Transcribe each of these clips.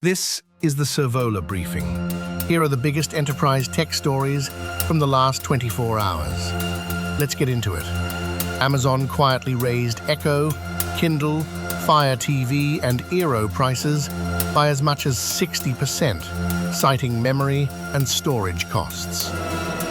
This is the Servola briefing. Here are the biggest enterprise tech stories from the last 24 hours. Let's get into it. Amazon quietly raised Echo, Kindle, Fire TV and Eero prices by as much as 60%, citing memory and storage costs.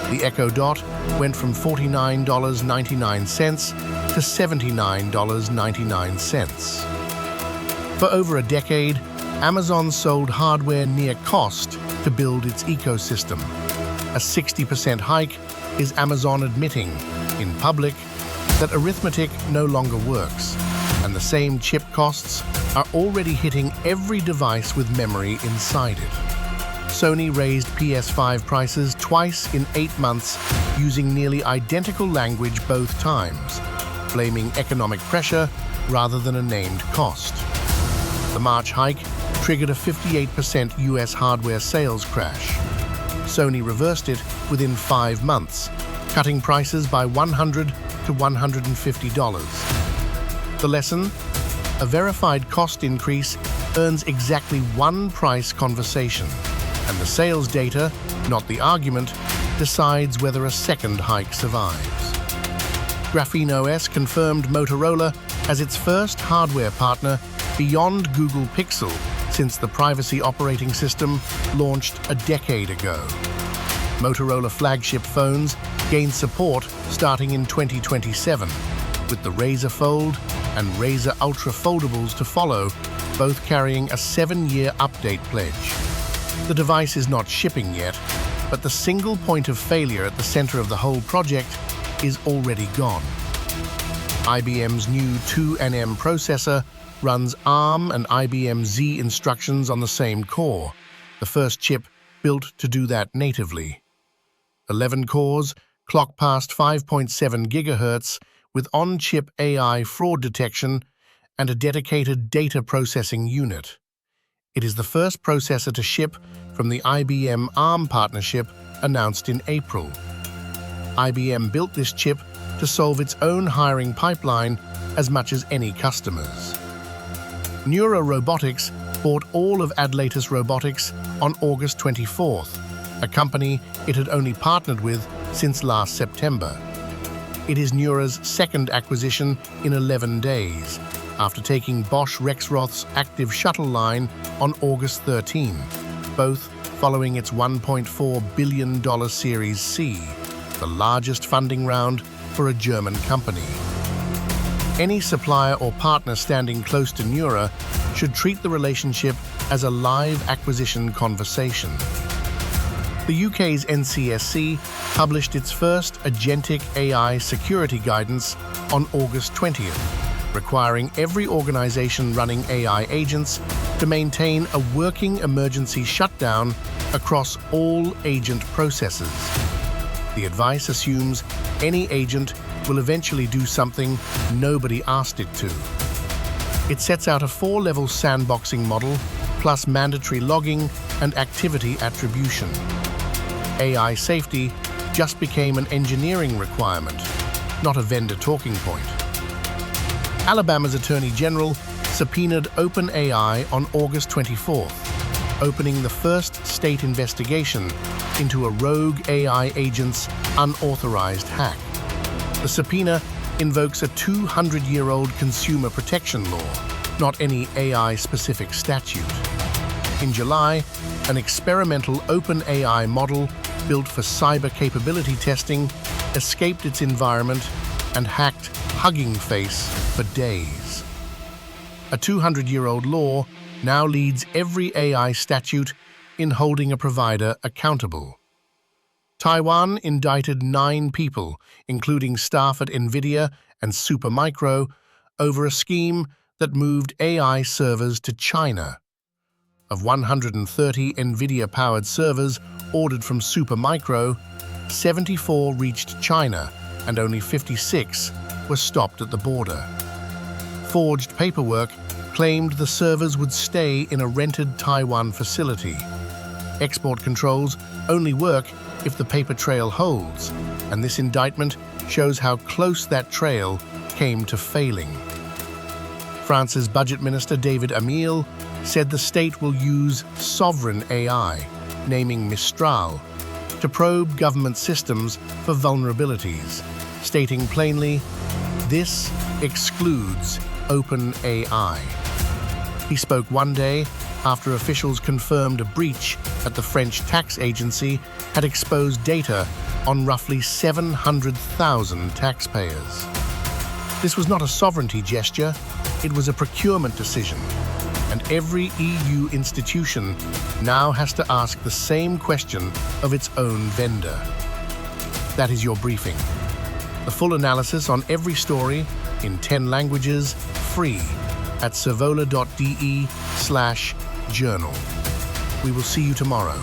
The Echo Dot went from $49.99 to $79.99. For over a decade, Amazon sold hardware near cost to build its ecosystem. A 60% hike is Amazon admitting, in public, that arithmetic no longer works, and the same chip costs are already hitting every device with memory inside it. Sony raised PS5 prices twice in 8 months using nearly identical language both times, blaming economic pressure rather than a named cost. The March hike triggered a 58% US hardware sales crash. Sony reversed it within 5 months, cutting prices by $100 to $150. The lesson? A verified cost increase earns exactly one price conversation, and the sales data, not the argument, decides whether a second hike survives. GrapheneOS confirmed Motorola as its first hardware partner beyond Google Pixel since the privacy operating system launched a decade ago. Motorola flagship phones gain support starting in 2027, with the Razr Fold and Razr Ultra foldables to follow, both carrying a 7-year update pledge. The device is not shipping yet, but the single point of failure at the center of the whole project is already gone. IBM's new 2nm processor runs ARM and IBM Z instructions on the same core, the first chip built to do that natively. 11 cores clock past 5.7 GHz with on-chip AI fraud detection and a dedicated data processing unit. It is the first processor to ship from the IBM ARM partnership announced in April. IBM built this chip to solve its own hiring pipeline as much as any customers. NEURA Robotics bought all of Adlatus Robotics on August 24th, a company it had only partnered with since last September. It is NEURA's second acquisition in 11 days, after taking Bosch Rexroth's active shuttle line on August 13, both following its $1.4 billion Series C, the largest funding round for a German company. Any supplier or partner standing close to NEURA should treat the relationship as a live acquisition conversation. The UK's NCSC published its first agentic AI security guidance on August 20th, requiring every organization running AI agents to maintain a working emergency shutdown across all agent processes. The advice assumes any agent will eventually do something nobody asked it to. It sets out a 4-level sandboxing model, plus mandatory logging and activity attribution. AI safety just became an engineering requirement, not a vendor talking point. Alabama's Attorney General subpoenaed OpenAI on August 24th, opening the first state investigation into a rogue AI agent's unauthorized hack. The subpoena invokes a 200-year-old consumer protection law, not any AI-specific statute. In July, an experimental OpenAI model built for cyber capability testing escaped its environment and hacked Hugging Face for days. A 200-year-old law now leads every AI statute in holding a provider accountable. Taiwan indicted 9 people, including staff at NVIDIA and Supermicro, over a scheme that moved AI servers to China. Of 130 NVIDIA-powered servers ordered from Supermicro, 74 reached China and only 56 were stopped at the border. Forged paperwork claimed the servers would stay in a rented Taiwan facility. Export controls only work if the paper trail holds, and this indictment shows how close that trail came to failing. France's Budget Minister David Amiel said the state will use sovereign AI, naming Mistral, to probe government systems for vulnerabilities, stating plainly, "This excludes OpenAI." He spoke one day after officials confirmed a breach at the French tax agency had exposed data on roughly 700,000 taxpayers. This was not a sovereignty gesture, it was a procurement decision, and every EU institution now has to ask the same question of its own vendor. That is your briefing. The full analysis on every story in 10 languages, free, at servola.de/journal. We will see you tomorrow.